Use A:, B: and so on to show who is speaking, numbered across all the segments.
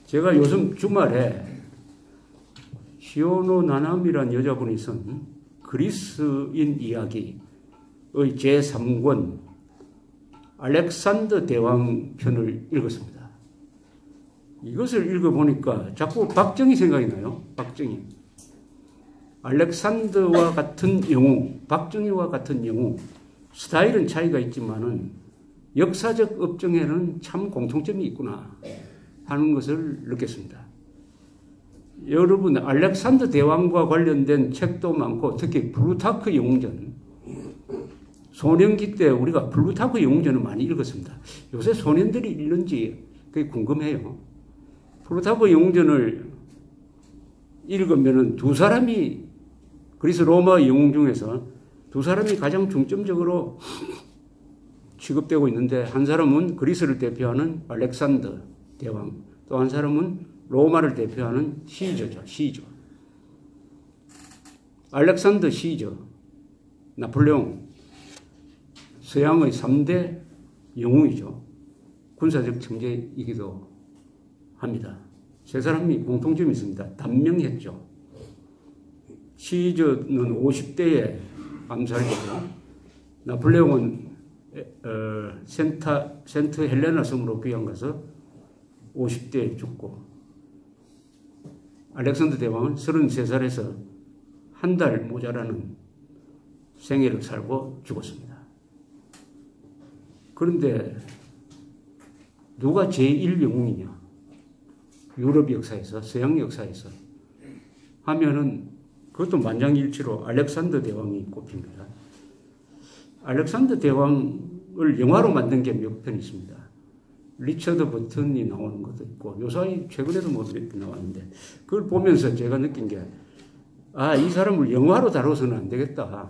A: 제가 요즘 주말에 시오노 나나미라는 여자분이 쓴 그리스인 이야기의 제3권 알렉산더 대왕 편을 읽었습니다. 이것을 읽어보니까 자꾸 박정희 생각이 나요. 박정희. 알렉산더와 같은 영웅, 박정희와 같은 영웅, 스타일은 차이가 있지만은 역사적 업적에는 참 공통점이 있구나 하는 것을 느꼈습니다. 여러분, 알렉산더 대왕과 관련된 책도 많고 특히 플루타크 영웅전, 소년기 때 우리가 플루타크 영웅전을 많이 읽었습니다. 요새 소년들이 읽는지 그게 궁금해요. 플루타크 영웅전을 읽으면은 두 사람이 그리스 로마 영웅 중에서 두 사람이 가장 중점적으로 취급되고 있는데, 한 사람은 그리스를 대표하는 알렉산더 대왕, 또 한 사람은 로마를 대표하는 시저죠. 시저. 알렉산더 시저, 나폴레옹, 서양의 3대 영웅이죠. 군사적 천재이기도 합니다. 세 사람이 공통점이 있습니다. 단명했죠. 시저는 50대에 암살되고, 나폴레옹은 센트 헬레나 섬으로 귀양 가서 50대에 죽고, 알렉산더 대왕은 33살에서 한 달 모자라는 생애를 살고 죽었습니다. 그런데 누가 제1영웅이냐? 유럽 역사에서, 서양 역사에서 하면은 그것도 만장일치로 알렉산더 대왕이 꼽힙니다. 알렉산더 대왕을 영화로 만든 게 몇 편 있습니다. 리처드 버튼이 나오는 것도 있고, 요사이 최근에도 뭐 몇 편 나왔는데, 그걸 보면서 제가 느낀 게, 이 사람을 영화로 다뤄서는 안 되겠다.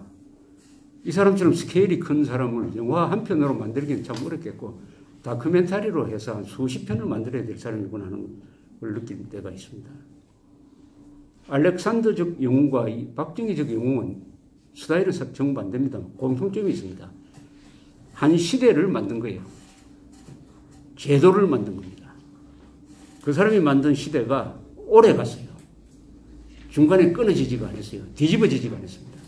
A: 이 사람처럼 스케일이 큰 사람을 영화 한 편으로 만들기는 참 어렵겠고, 다큐멘터리로 해서 한 수십 편을 만들어야 될 사람이구나 하는 걸 느낄 때가 있습니다. 알렉산더적 영웅과 이 박정희적 영웅은 스타일은 정반대입니다. 공통점이 있습니다. 한 시대를 만든 거예요. 제도를 만든 겁니다. 그 사람이 만든 시대가 오래 갔어요. 중간에 끊어지지가 않았어요. 뒤집어지지가 않았습니다.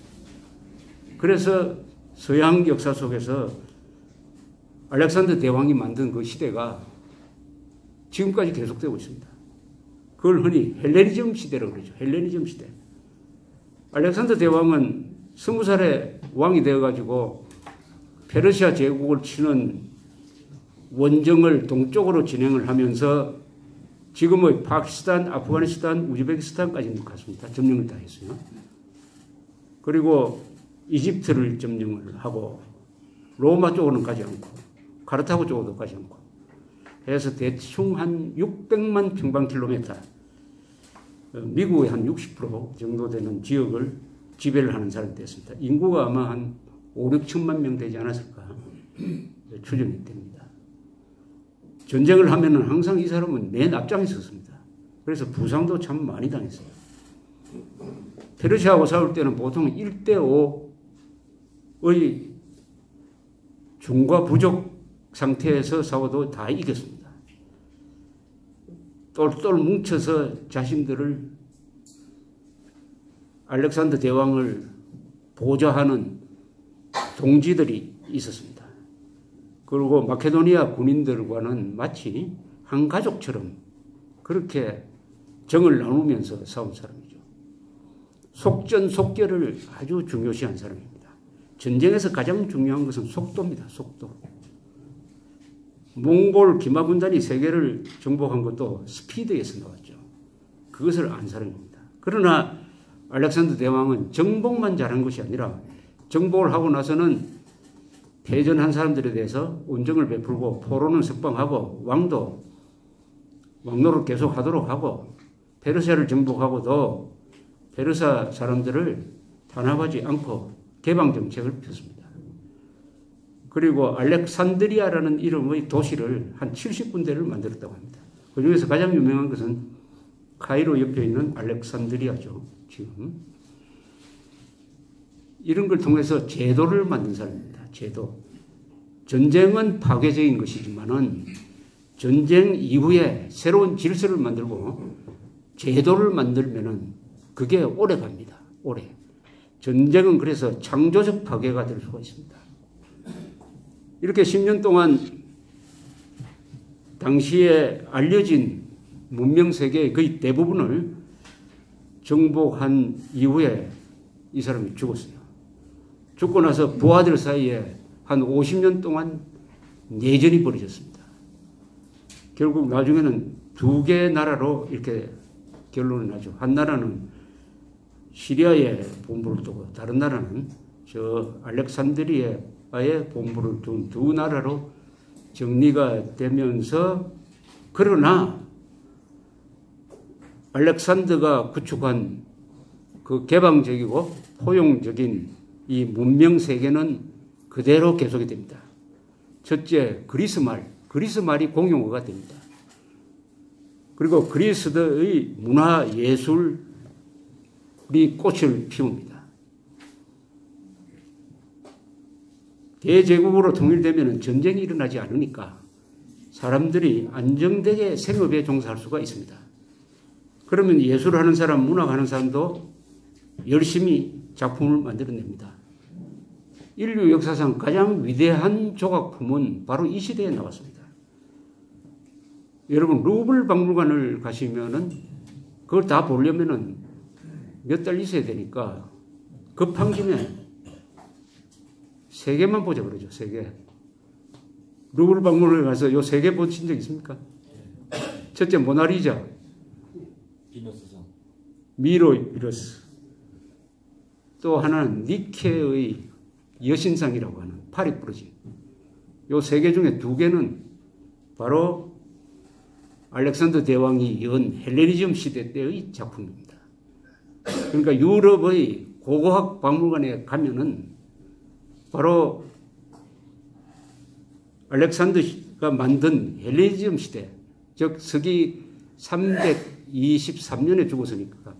A: 그래서 서양 역사 속에서 알렉산더 대왕이 만든 그 시대가 지금까지 계속되고 있습니다. 그걸 흔히 헬레니즘 시대라고 그러죠. 헬레니즘 시대. 알렉산더 대왕은 20살에 왕이 되어가지고 페르시아 제국을 치는 원정을 동쪽으로 진행을 하면서 지금의 파키스탄, 아프가니스탄, 우즈베키스탄까지 갔습니다. 점령을 다 했어요. 그리고 이집트를 점령을 하고 로마 쪽으로는 가지 않고 카르타고 쪽으로도 가지 않고 해서 대충 한 600만 평방킬로미터, 미국의 한 60% 정도 되는 지역을 지배를 하는 사람이 됐습니다. 인구가 아마 한 5, 6천만 명 되지 않았을까 추정이 됩니다. 전쟁을 하면은 항상 이 사람은 맨 앞장에 섰습니다. 그래서 부상도 참 많이 당했어요. 페르시아하고 싸울 때는 보통 1대5의 중과 부족 상태에서 싸워도 다 이겼습니다. 똘똘 뭉쳐서 자신들을 알렉산더 대왕을 보좌하는 동지들이 있었습니다. 그리고 마케도니아 군인들과는 마치 한 가족처럼 그렇게 정을 나누면서 싸운 사람이죠. 속전속결을 아주 중요시한 사람입니다. 전쟁에서 가장 중요한 것은 속도입니다. 속도. 몽골 기마군단이 세계를 정복한 것도 스피드에서 나왔죠. 그것을 안 사람입니다. 그러나 알렉산더 대왕은 정복만 잘한 것이 아니라 정복을 하고 나서는 패전한 사람들에 대해서 온정을 베풀고 포로는 석방하고 왕노를 계속 하도록 하고 페르시아를 정복하고도 페르시아 사람들을 탄압하지 않고 개방 정책을 폈습니다. 그리고 알렉산드리아라는 이름의 도시를 한 70군데를 만들었다고 합니다. 그 중에서 가장 유명한 것은 카이로 옆에 있는 알렉산드리아죠. 지금 이런 걸 통해서 제도를 만든 사람입니다. 제도. 전쟁은 파괴적인 것이지만은 전쟁 이후에 새로운 질서를 만들고 제도를 만들면은 그게 오래 갑니다. 오래. 전쟁은 그래서 창조적 파괴가 될 수가 있습니다. 이렇게 10년 동안 당시에 알려진 문명 세계의 거의 대부분을 정복한 이후에 이 사람이 죽었어요. 죽고 나서 부하들 사이에 한 50년 동안 내전이 벌어졌습니다. 결국 나중에는 두 개의 나라로 이렇게 결론이 나죠. 한 나라는 시리아에 본부를 두고 다른 나라는 저 알렉산드리아에 본부를 둔 두 나라로 정리가 되면서, 그러나 알렉산더가 구축한 그 개방적이고 포용적인 이 문명 세계는 그대로 계속이 됩니다. 첫째, 그리스 말이 공용어가 됩니다. 그리고 그리스의 문화 예술이 꽃을 피웁니다. 대제국으로 통일되면 전쟁이 일어나지 않으니까 사람들이 안정되게 생업에 종사할 수가 있습니다. 그러면 예술을 하는 사람, 문학하는 사람도 열심히 작품을 만들어냅니다. 인류 역사상 가장 위대한 조각품은 바로 이 시대에 나왔습니다. 여러분, 루브르 박물관을 가시면은 그걸 다 보려면은 몇 달 있어야 되니까 급한 김에 세 개만 보자 그러죠. 세 개. 루브르 박물관에 가서 요 세 개 보신 적 있습니까? 첫째, 모나리자. 미로이러스. 또 하나는 니케의 여신상이라고 하는 파리부르지. 요 세 개 중에 두 개는 바로 알렉산더 대왕이 연 헬레니즘 시대 때의 작품입니다. 그러니까 유럽의 고고학 박물관에 가면은 바로 알렉산더가 만든 헬레니즘 시대, 즉 서기 323년에 죽었으니까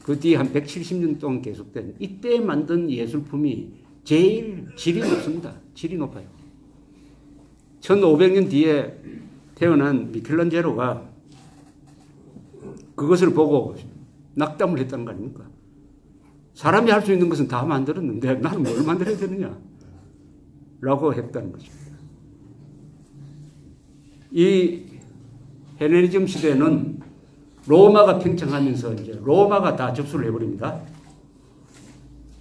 A: 그 뒤에 한 170년 동안 계속된 이때 만든 예술품이 제일 질이 높습니다. 질이 높아요. 1500년 뒤에 태어난 미켈란젤로가 그것을 보고 낙담을 했다는 거 아닙니까? 사람이 할 수 있는 것은 다 만들었는데 나는 뭘 만들어야 되느냐? 라고 했다는 거죠. 이 헬레니즘 시대는 로마가 팽창하면서 이제 로마가 다 접수를 해버립니다.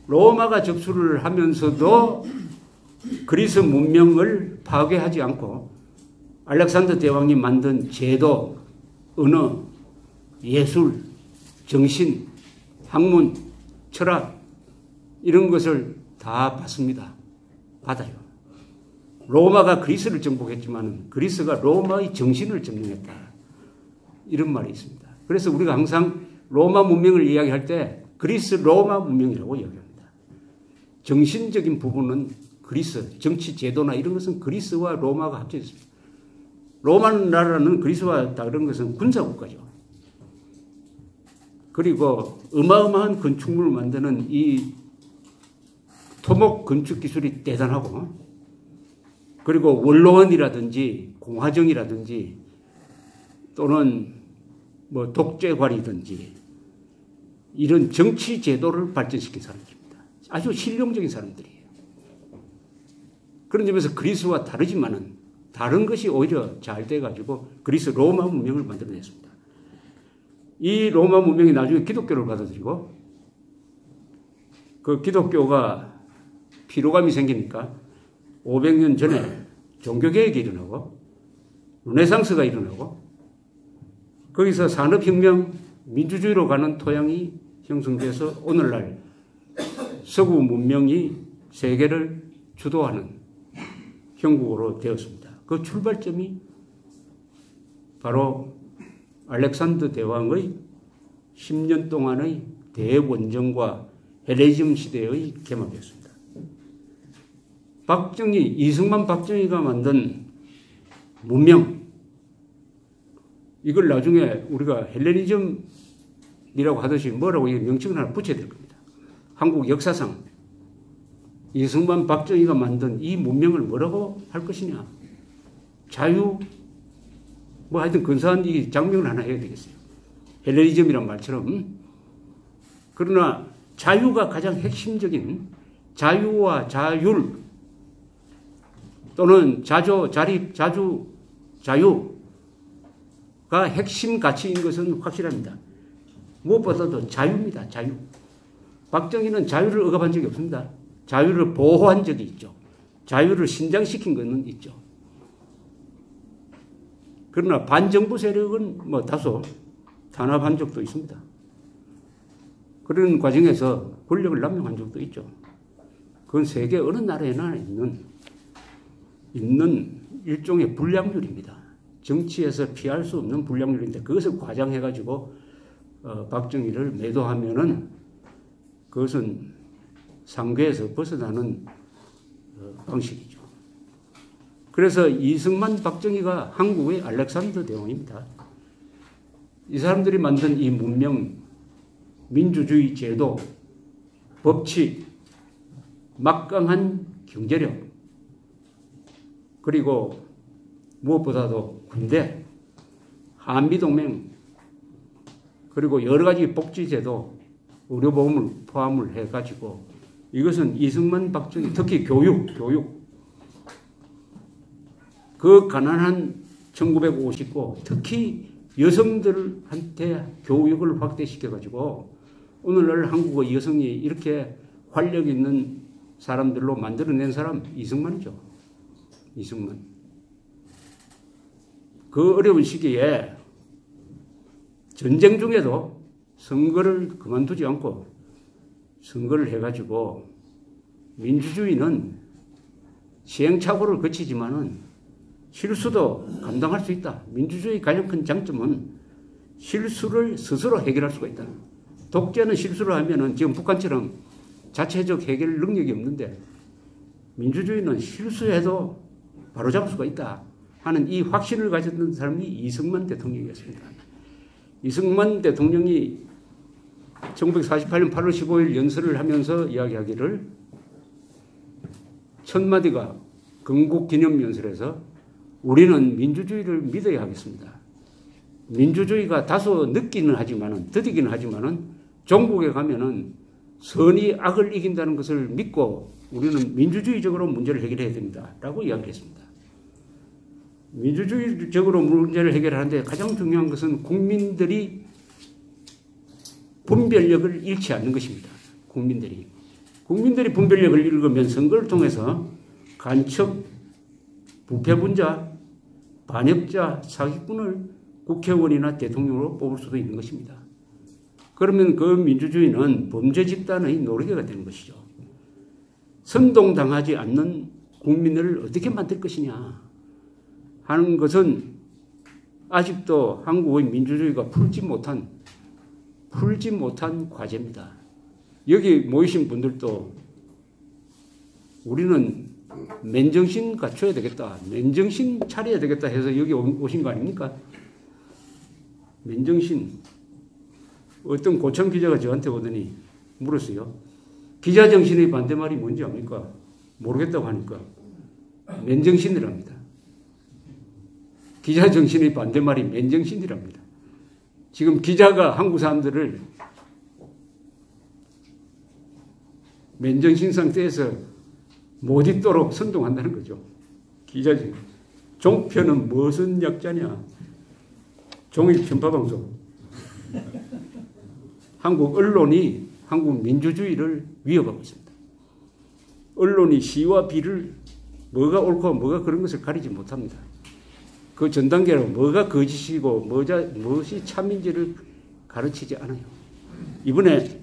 A: 로마가 접수를 하면서도 그리스 문명을 파괴하지 않고 알렉산더 대왕이 만든 제도, 언어, 예술, 정신, 학문, 철학 이런 것을 다 받습니다. 받아요. 로마가 그리스를 정복했지만 그리스가 로마의 정신을 점령했다. 이런 말이 있습니다. 그래서 우리가 항상 로마 문명을 이야기할 때 그리스 로마 문명이라고 이야기합니다. 정신적인 부분은 그리스, 정치 제도나 이런 것은 그리스와 로마가 합쳐 있습니다. 로마 나라는 그리스와 다른 것은 군사국가죠. 그리고 어마어마한 건축물을 만드는 이 토목 건축 기술이 대단하고, 그리고 원로원이라든지 공화정이라든지 또는 뭐 독재관이든지 이런 정치 제도를 발전시킨 사람들입니다. 아주 실용적인 사람들이에요. 그런 점에서 그리스와 다르지만은 다른 것이 오히려 잘 돼가지고 그리스 로마 문명을 만들어냈습니다. 이 로마 문명이 나중에 기독교를 받아들이고 그 기독교가 피로감이 생기니까 500년 전에 종교개혁이 일어나고 르네상스가 일어나고 거기서 산업혁명, 민주주의로 가는 토양이 형성돼서 오늘날 서구 문명이 세계를 주도하는 형국으로 되었습니다. 그 출발점이 바로 알렉산더 대왕의 10년 동안의 대원정과 헬레니즘 시대의 개막이었습니다. 이승만 박정희가 만든 문명, 이걸 나중에 우리가 헬레니즘이라고 하듯이 뭐라고 명칭을 하나 붙여야 될 겁니다. 한국 역사상 이승만 박정희가 만든 이 문명을 뭐라고 할 것이냐? 자유, 뭐 하여튼 근사한 이 장명을 하나 해야 되겠어요. 헬레니즘이란 말처럼. 그러나 자유가 가장 핵심적인 자유와 자율 또는 자조, 자립, 자주, 자유가 핵심 가치인 것은 확실합니다. 무엇보다도 자유입니다. 자유. 박정희는 자유를 억압한 적이 없습니다. 자유를 보호한 적이 있죠. 자유를 신장시킨 것은 있죠. 그러나 반정부 세력은 뭐 다소 탄압한 적도 있습니다. 그런 과정에서 권력을 남용한 적도 있죠. 그건 세계 어느 나라에나 있는 일종의 불량률입니다. 정치에서 피할 수 없는 불량률인데 그것을 과장해가지고 박정희를 매도하면은 그것은 상계에서 벗어나는 방식이죠. 그래서 이승만 박정희가 한국의 알렉산더 대왕입니다. 이 사람들이 만든 이 문명, 민주주의 제도, 법칙, 막강한 경제력, 그리고 무엇보다도 군대, 한미동맹, 그리고 여러 가지 복지제도, 의료보험을 포함을 해가지고 이것은 이승만 박정희, 특히 교육, 그 가난한 1959, 특히 여성들한테 교육을 확대시켜가지고 오늘날 한국의 여성이 이렇게 활력 있는 사람들로 만들어낸 사람 이승만이죠. 이승만. 그 어려운 시기에 전쟁 중에도 선거를 그만두지 않고 선거를 해가지고 민주주의는 시행착오를 거치지만은 실수도 감당할 수 있다. 민주주의 가장 큰 장점은 실수를 스스로 해결할 수가 있다. 독재는 실수를 하면은 지금 북한처럼 자체적 해결 능력이 없는데 민주주의는 실수해도 바로잡을 수가 있다 하는 이 확신을 가졌던 사람이 이승만 대통령이었습니다. 이승만 대통령이 1948년 8월 15일 연설을 하면서 이야기하기를 첫 마디가 건국기념연설에서 우리는 민주주의를 믿어야 하겠습니다. 민주주의가 다소 늦기는 하지만은, 더디기는 하지만은 종국에 가면은 선이 악을 이긴다는 것을 믿고 우리는 민주주의적으로 문제를 해결해야 됩니다. 라고 이야기를 했습니다. 민주주의적으로 문제를 해결하는데 가장 중요한 것은 국민들이 분별력을 잃지 않는 것입니다. 국민들이 분별력을 잃으면 선거를 통해서 간첩, 부패분자, 반역자, 사기꾼을 국회의원이나 대통령으로 뽑을 수도 있는 것입니다. 그러면 그 민주주의는 범죄 집단의 노르개가 되는 것이죠. 선동당하지 않는 국민을 어떻게 만들 것이냐 하는 것은 아직도 한국의 민주주의가 풀지 못한 과제입니다. 여기 모이신 분들도 우리는 맨정신 갖춰야 되겠다, 맨정신 차려야 되겠다 해서 여기 오신 거 아닙니까? 맨정신. 어떤 고참 기자가 저한테 오더니 물었어요. 기자 정신의 반대말이 뭔지 압니까? 모르겠다고 하니까 맨정신이랍니다. 기자 정신의 반대말이 맨정신이랍니다. 지금 기자가 한국 사람들을 맨정신 상태에서 못 있도록 선동한다는 거죠. 기자지. 종편은 무슨 약자냐? 종일 편파방송. 한국 언론이 한국 민주주의를 위협하고 있습니다. 언론이 시와 비를 뭐가 옳고 뭐가 그런 것을 가리지 못합니다. 그 전 단계로 뭐가 거짓이고 무엇이 참인지를 가르치지 않아요. 이번에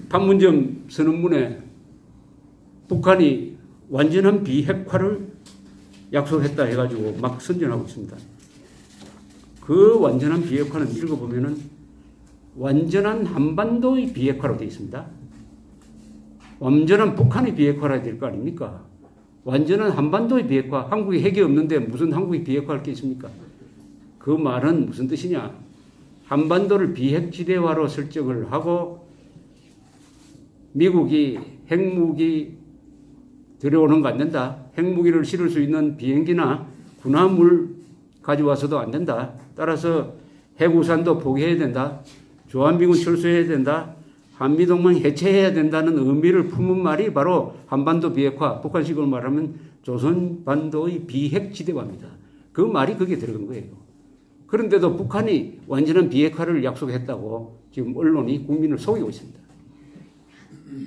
A: 판문점 선언문에 북한이 완전한 비핵화를 약속했다 해가지고 막 선전하고 있습니다. 그 완전한 비핵화는 읽어보면은 완전한 한반도의 비핵화로 되어 있습니다. 완전한 북한의 비핵화라 될 거 아닙니까? 완전한 한반도의 비핵화, 한국이 핵이 없는데 무슨 한국이 비핵화할 게 있습니까? 그 말은 무슨 뜻이냐? 한반도를 비핵지대화로 설정을 하고 미국이 핵무기 들여오는 거 안 된다. 핵무기를 실을 수 있는 비행기나 군함을 가져와서도 안 된다. 따라서 해구산도 포기해야 된다. 주한미군 철수해야 된다. 한미동맹 해체해야 된다는 의미를 품은 말이 바로 한반도 비핵화, 북한식으로 말하면 조선반도의 비핵지대화입니다. 그 말이 거기에 들어간 거예요. 그런데도 북한이 완전한 비핵화를 약속했다고 지금 언론이 국민을 속이고 있습니다.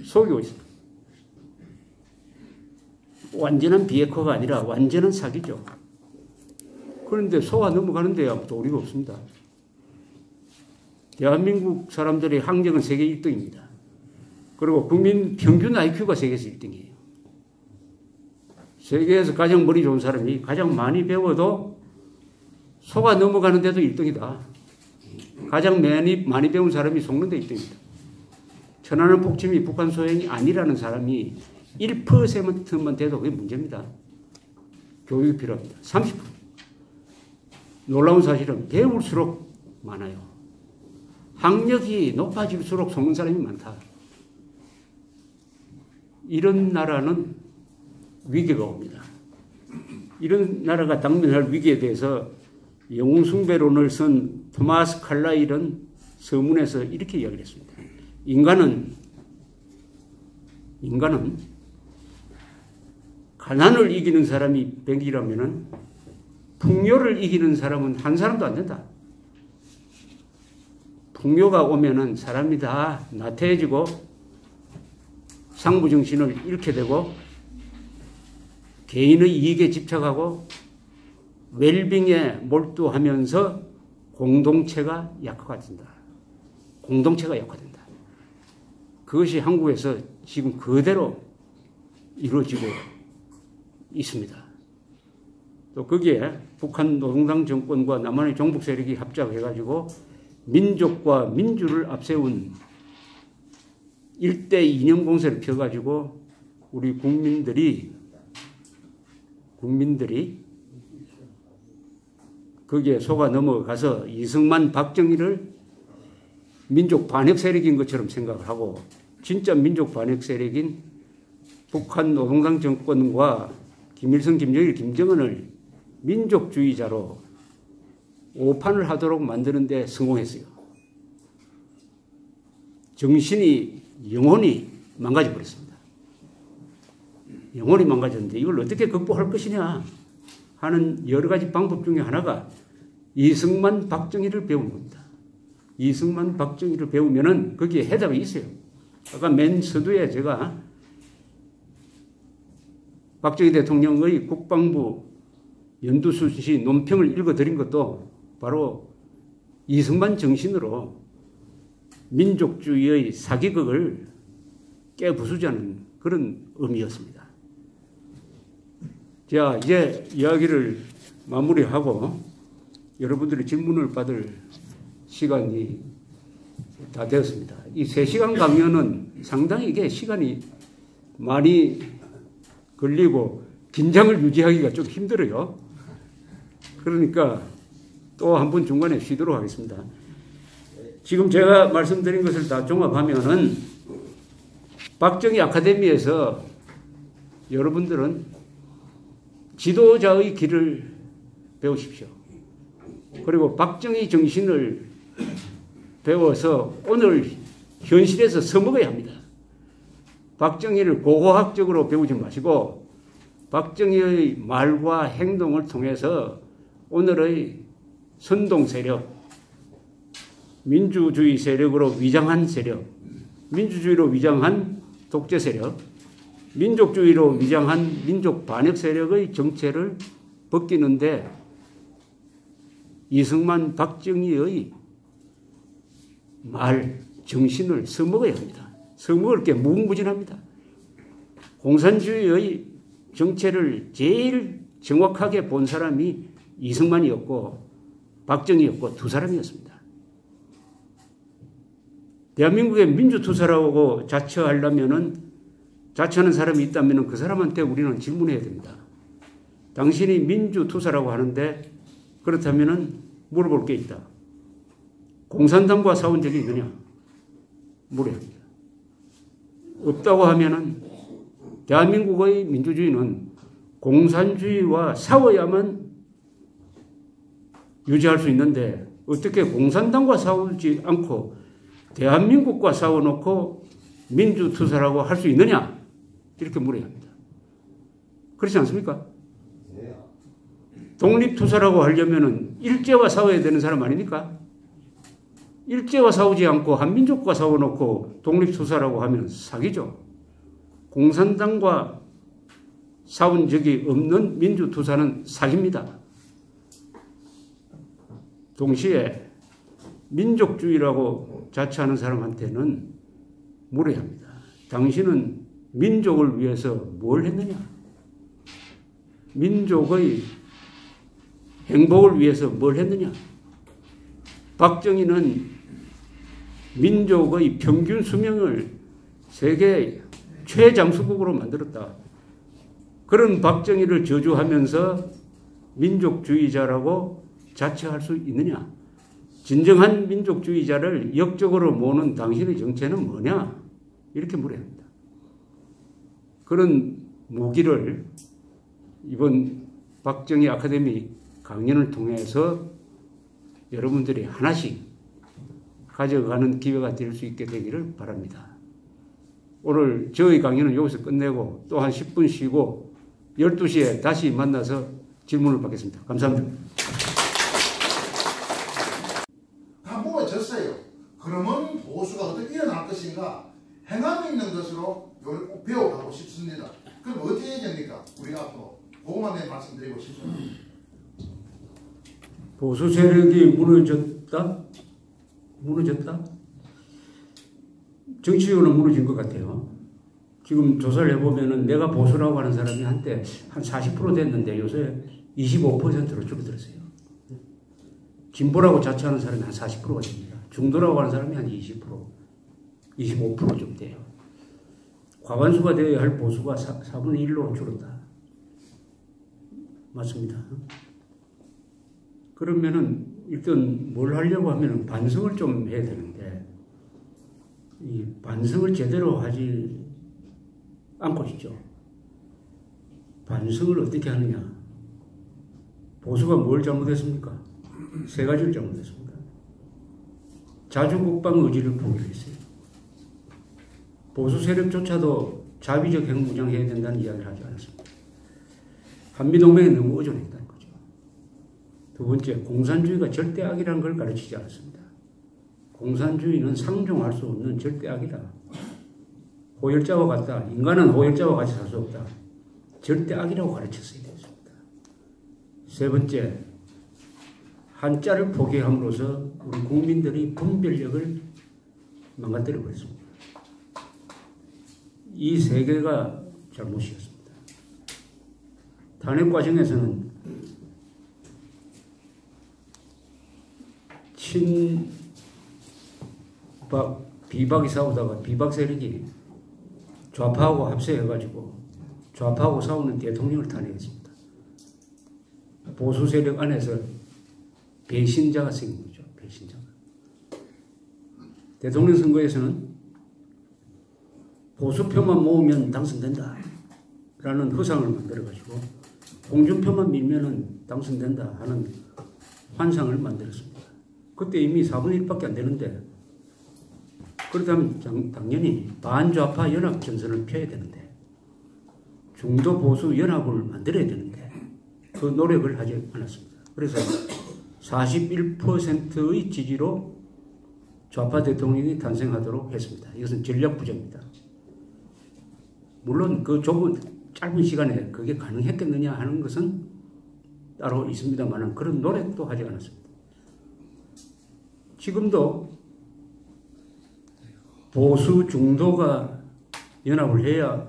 A: 속이고 있습니다. 완전한 비핵화가 아니라 완전한 사기죠. 그런데 속아 넘어가는 데 아무도 도리가 없습니다. 대한민국 사람들의 학력은 세계 1등입니다. 그리고 국민 평균 IQ가 세계에서 1등이에요. 세계에서 가장 머리 좋은 사람이 가장 많이 배워도 속아 넘어가는 데도 1등이다. 가장 많이 배운 사람이 속는 데 1등입니다. 천안함 폭침이 북한 소행이 아니라는 사람이 1%만 돼도 그게 문제입니다. 교육이 필요합니다. 30%. 놀라운 사실은 배울수록 많아요. 학력이 높아질수록 속는 사람이 많다. 이런 나라는 위기가 옵니다. 이런 나라가 당면할 위기에 대해서 영웅숭배론을 쓴 토마스 칼라일은 서문에서 이렇게 이야기를 했습니다. 인간은 가난을 이기는 사람이 100이라면 풍요를 이기는 사람은 한 사람도 안 된다. 풍요가 오면은 사람이 다 나태해지고 상부정신을 잃게 되고 개인의 이익에 집착하고 웰빙에 몰두하면서 공동체가 약화된다. 공동체가 약화된다. 그것이 한국에서 지금 그대로 이루어지고 있습니다. 또 거기에 북한 노동당 정권과 남한의 종북 세력이 합작해가지고 민족과 민주를 앞세운 일대 이념 공세를 펴가지고 우리 국민들이 거기에 속아 넘어가서 이승만, 박정희를 민족 반역 세력인 것처럼 생각을 하고 진짜 민족 반역 세력인 북한 노동당 정권과 김일성, 김정일, 김정은을 민족주의자로 오판을 하도록 만드는 데 성공했어요. 정신이 영혼이 망가져 버렸습니다. 영혼이 망가졌는데 이걸 어떻게 극복할 것이냐 하는 여러 가지 방법 중에 하나가 이승만, 박정희를 배우는 겁니다. 이승만, 박정희를 배우면은 거기에 해답이 있어요. 아까 맨 서두에 제가 박정희 대통령의 국방부 연두수시 논평을 읽어드린 것도 바로 이승만 정신으로 민족주의의 사기극을 깨부수자는 그런 의미였습니다. 자, 이제 이야기를 마무리하고 여러분들의 질문을 받을 시간이 다 되었습니다. 이 3시간 강연은 상당히 이게 시간이 많이 걸리고 긴장을 유지하기가 좀 힘들어요. 그러니까 또 한 번 중간에 쉬도록 하겠습니다. 지금 제가 말씀드린 것을 다 종합하면은 박정희 아카데미에서 여러분들은 지도자의 길을 배우십시오. 그리고 박정희 정신을 배워서 오늘 현실에서 써먹어야 합니다. 박정희를 고고학적으로 배우지 마시고 박정희의 말과 행동을 통해서 오늘의 선동 세력, 민주주의 세력으로 위장한 세력, 민주주의로 위장한 독재 세력, 민족주의로 위장한 민족 반역 세력의 정체를 벗기는데 이승만, 박정희의 말, 정신을 써먹어야 합니다. 써먹을 게 무궁무진합니다. 공산주의의 정체를 제일 정확하게 본 사람이 이승만이었고 박정희였고 두 사람이었습니다. 대한민국의 민주투사라고 자처하려면은 자처하는 사람이 있다면 그 사람한테 우리는 질문해야 됩니다. 당신이 민주투사라고 하는데 그렇다면은 물어볼 게 있다. 공산당과 싸운 적이 있느냐? 물어야 합니다. 없다고 하면은 대한민국의 민주주의는 공산주의와 싸워야만 유지할 수 있는데 어떻게 공산당과 싸우지 않고 대한민국과 싸워놓고 민주투사라고 할 수 있느냐? 이렇게 물어야 합니다. 그렇지 않습니까? 독립투사라고 하려면 일제와 싸워야 되는 사람 아닙니까? 일제와 싸우지 않고 한민족과 싸워놓고 독립투사라고 하면 사기죠. 공산당과 싸운 적이 없는 민주투사는 사기입니다. 동시에 민족주의라고 자처하는 사람한테는 물어야 합니다. 당신은 민족을 위해서 뭘 했느냐? 민족의 행복을 위해서 뭘 했느냐? 박정희는 민족의 평균 수명을 세계 최장수국으로 만들었다. 그런 박정희를 저주하면서 민족주의자라고 자처할 수 있느냐? 진정한 민족주의자를 역적으로 모는 당신의 정체는 뭐냐? 이렇게 물어야 합니다. 그런 무기를 이번 박정희 아카데미 강연을 통해서 여러분들이 하나씩 가져가는 기회가 될 수 있게 되기를 바랍니다. 오늘 저희 강연은 여기서 끝내고 또 한 10분 쉬고 12시에 다시 만나서 질문을 받겠습니다. 감사합니다.
B: 다 모아졌어요. 그러면 보수가 어떻게 일어날 것인가 행함이 있는 것으로 꼭 배워가고 싶습니다. 그럼 어떻게 해야 됩니까? 우리가 앞으로 그것만 내 말씀드리고 싶습니다.
A: 보수 세력이 무너졌다? 정치적으로 무너진 것 같아요. 지금 조사를 해보면은 내가 보수라고 하는 사람이 한때 한 40% 됐는데 요새 25%로 줄어들었어요. 진보라고 자처하는 사람이 한 40%가 됩니다. 중도라고 하는 사람이 한 20%, 25% 좀 돼요. 과반수가 되어야 할 보수가 4분의 1로 줄었다. 맞습니다. 그러면은 일단 뭘 하려고 하면은 반성을 좀 해야 되는데 이 반성을 제대로 하지 않고 있죠. 반성을 어떻게 하느냐? 보수가 뭘 잘못했습니까? 세 가지를 잘못했습니다. 자주국방 의지를 포기했어요. 보수 세력조차도 자비적 핵무장해야 된다는 이야기를 하지 않았습니다. 한미동맹에 너무 의존했다는 거죠. 두 번째, 공산주의가 절대 악이라는 걸 가르치지 않았습니다. 공산주의는 상종할 수 없는 절대 악이다. 호열자와 같다. 인간은 호열자와 같이 살 수 없다. 절대 악이라고 가르쳤어야 됐습니다. 세 번째, 한자를 포기함으로써 우리 국민들이 분별력을 망가뜨려 버렸습니다. 이 세 개가 잘못이었습니다. 탄핵 과정에서는 비박이 싸우다가 비박 세력이 좌파하고 합세해가지고 좌파하고 싸우는 대통령을 탄핵했습니다. 보수 세력 안에서 배신자가 생긴 거죠. 배신자가. 대통령 선거에서는 보수표만 모으면 당선된다 라는 허상을 만들어가지고 홍준표만 밀면은 당선된다 하는 환상을 만들었습니다. 그때 이미 4분의 1밖에 안 되는데 그렇다면 당연히 반좌파 연합 전선을 펴야 되는데 중도 보수 연합을 만들어야 되는데 그 노력을 하지 않았습니다. 그래서 41%의 지지로 좌파 대통령이 탄생하도록 했습니다. 이것은 전략 부재입니다. 물론 그 좁은 짧은 시간에 그게 가능했겠느냐 하는 것은 따로 있습니다만 그런 노력도 하지 않았습니다. 지금도 보수 중도가 연합을 해야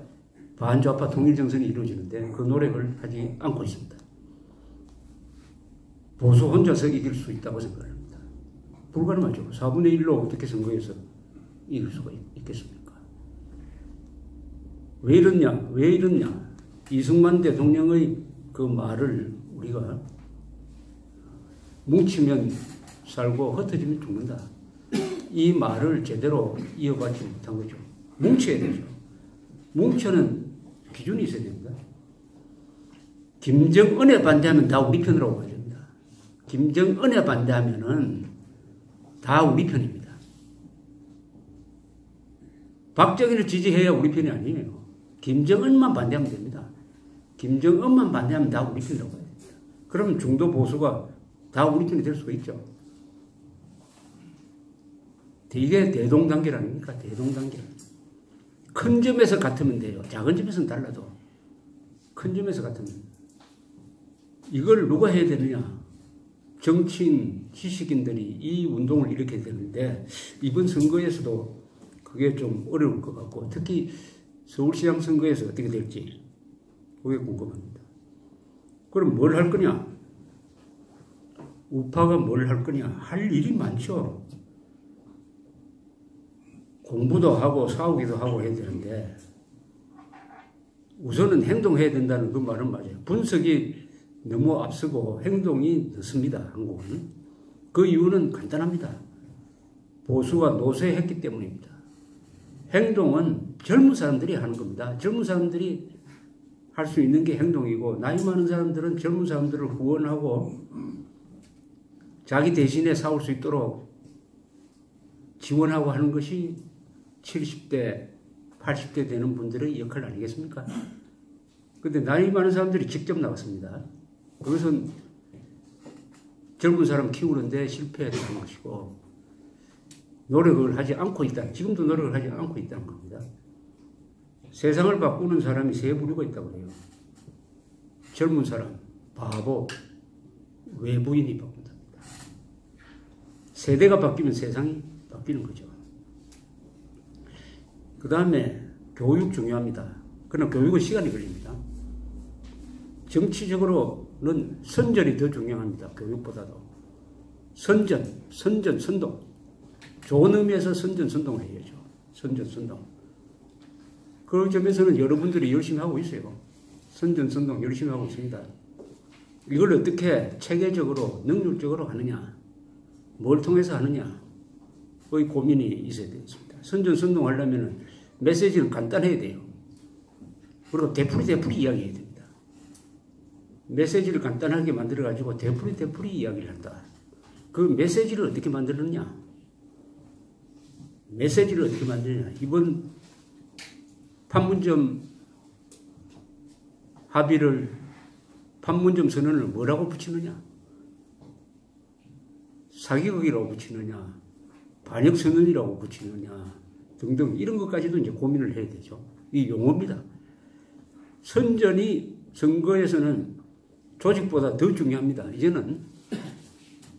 A: 반좌파 통일정선이 이루어지는데 그 노력을 하지 않고 있습니다. 보수 혼자서 이길 수 있다고 생각합니다. 불가능하죠. 4분의 1로 어떻게 선거에서 이길 수가 있겠습니까? 왜 이러냐? 이승만 대통령의 그 말을 우리가 뭉치면 살고 흩어지면 죽는다. 이 말을 제대로 이어가지 못한 거죠. 뭉쳐야 되죠. 뭉쳐는 기준이 있어야 됩니다. 김정은에 반대하면 다 우리 편으로 가야 됩니다. 김정은에 반대하면은 다 우리 편입니다. 박정희를 지지해야 우리 편이 아니에요. 김정은만 반대하면 됩니다. 김정은만 반대하면 다 우리 편이라고 해야 됩니다. 그러면 중도 보수가 다 우리 편이 될 수가 있죠. 이게 대동단결 아닙니까? 대동단결. 큰 점에서 같으면 돼요. 작은 점에서는 달라도. 큰 점에서 같으면. 이걸 누가 해야 되느냐? 정치인, 지식인들이 이 운동을 일으켜야 되는데 이번 선거에서도 그게 좀 어려울 것 같고 특히 서울시장 선거에서 어떻게 될지 그게 궁금합니다. 그럼 뭘 할 거냐? 우파가 뭘 할 거냐? 할 일이 많죠. 공부도 하고 싸우기도 하고 해야 되는데 우선은 행동해야 된다는 그 말은 맞아요. 분석이 너무 앞서고 행동이 늦습니다. 한국은. 그 이유는 간단합니다. 보수가 노쇠했기 때문입니다. 행동은 젊은 사람들이 하는 겁니다. 젊은 사람들이 할 수 있는 게 행동이고 나이 많은 사람들은 젊은 사람들을 후원하고 자기 대신에 싸울 수 있도록 지원하고 하는 것이 70대, 80대 되는 분들의 역할 아니겠습니까? 그런데 나이 많은 사람들이 직접 나왔습니다. 그것은 젊은 사람 키우는데 실패했다는 것이고 노력을 하지 않고 있다. 지금도 노력을 하지 않고 있다는 겁니다. 세상을 바꾸는 사람이 세 부류가 있다고 해요. 젊은 사람, 바보, 외부인이 바꾼답니다. 세대가 바뀌면 세상이 바뀌는 거죠. 그 다음에 교육 중요합니다. 그러나 교육은 시간이 걸립니다. 정치적으로는 선전이 더 중요합니다. 교육보다도. 선동. 좋은 의미에서 선동을 해야죠. 선동. 그 점에서는 여러분들이 열심히 하고 있어요. 선동 열심히 하고 있습니다. 이걸 어떻게 체계적으로, 능률적으로 하느냐, 뭘 통해서 하느냐, 의 고민이 있어야 되겠습니다. 선동 하려면 메시지는 간단해야 돼요. 그리고 되풀이 이야기해야 됩니다. 메시지를 간단하게 만들어가지고 되풀이 이야기를 한다. 그 메시지를 어떻게 만드느냐? 이번 판문점 합의를, 판문점 선언을 뭐라고 붙이느냐? 사기극이라고 붙이느냐? 반역선언이라고 붙이느냐? 등등 이런 것까지도 이제 고민을 해야 되죠. 이 용어입니다. 선전이 선거에서는 조직보다 더 중요합니다. 이제는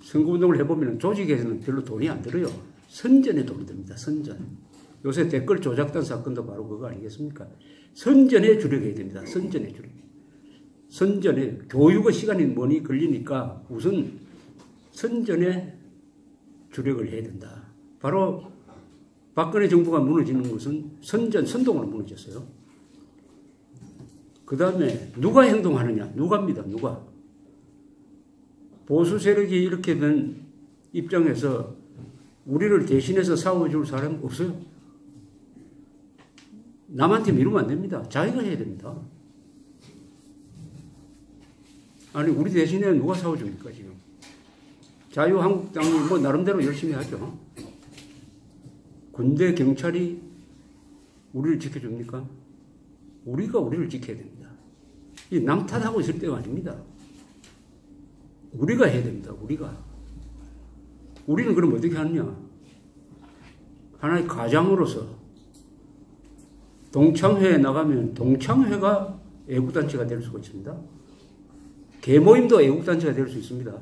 A: 선거운동을 해보면 조직에서는 별로 돈이 안 들어요. 선전에 돈이 듭니다. 선전. 요새 댓글 조작단 사건도 바로 그거 아니겠습니까? 선전에 주력해야 됩니다. 선전에 교육의 시간이 많이 걸리니까 우선 선전에 주력을 해야 된다. 바로 박근혜 정부가 무너지는 것은 선동으로 무너졌어요. 그 다음에 누가 행동하느냐? 누가. 보수 세력이 이렇게 된 입장에서 우리를 대신해서 싸워줄 사람 없어요. 남한테 미루면 안 됩니다. 자기가 해야 됩니다. 아니 우리 대신에 누가 싸워줍니까 지금? 자유한국당이 뭐 나름대로 열심히 하죠. 군대 경찰이 우리를 지켜줍니까? 우리가 우리를 지켜야 됩니다. 이 남 탓하고 있을 때가 아닙니다. 우리가 해야 됩니다. 우리는 그럼 어떻게 하느냐? 하나의 가장으로서 동창회에 나가면 동창회가 애국단체가 될 수가 있습니다. 계모임도 애국단체가 될 수 있습니다.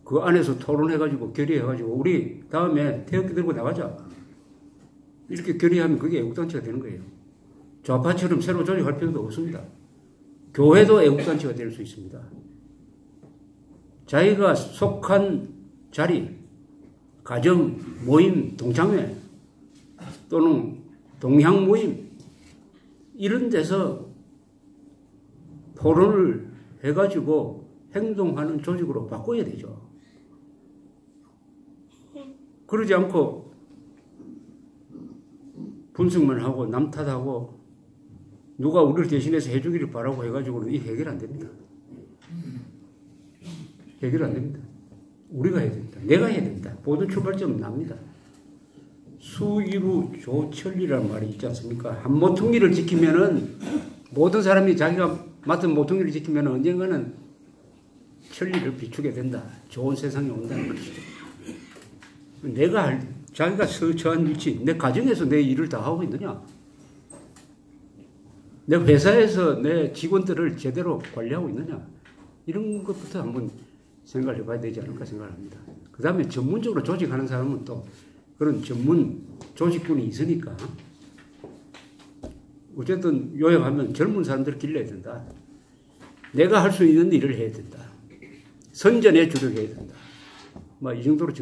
A: 그 안에서 토론해가지고 결의해가지고 우리 다음에 태극기 들고 나가자. 이렇게 결의하면 그게 애국단체가 되는 거예요. 좌파처럼 새로 조직할 필요도 없습니다. 교회도 애국단체가 될 수 있습니다. 자기가 속한 자리, 가정, 모임, 동창회 또는 동향 모임 이런 데서 토론을 해가지고 행동하는 조직으로 바꿔야 되죠. 그러지 않고 분석만 하고 남 탓하고 누가 우리를 대신해서 해주기를 바라고 해가지고는 이 해결 안 됩니다. 해결 안 됩니다. 우리가 해야 됩니다. 내가 해야 됩니다. 모든 출발점은 납니다. 수이루 조천리라는 말이 있지 않습니까? 한 모퉁이를 지키면은 모든 사람이 자기가 맡은 모퉁이를 지키면 언젠가는 천리를 비추게 된다. 좋은 세상이 온다는 것이죠. 자기가 처한 위치, 내 가정에서 내 일을 다 하고 있느냐? 내 회사에서 내 직원들을 제대로 관리하고 있느냐? 이런 것부터 한번 생각을 해봐야 되지 않을까 생각합니다. 그 다음에 전문적으로 조직하는 사람은 또 그런 전문 조직군이 있으니까 어쨌든 요약하면 젊은 사람들을 길러야 된다. 내가 할 수 있는 일을 해야 된다. 선전에 주력해야 된다. 이 정도로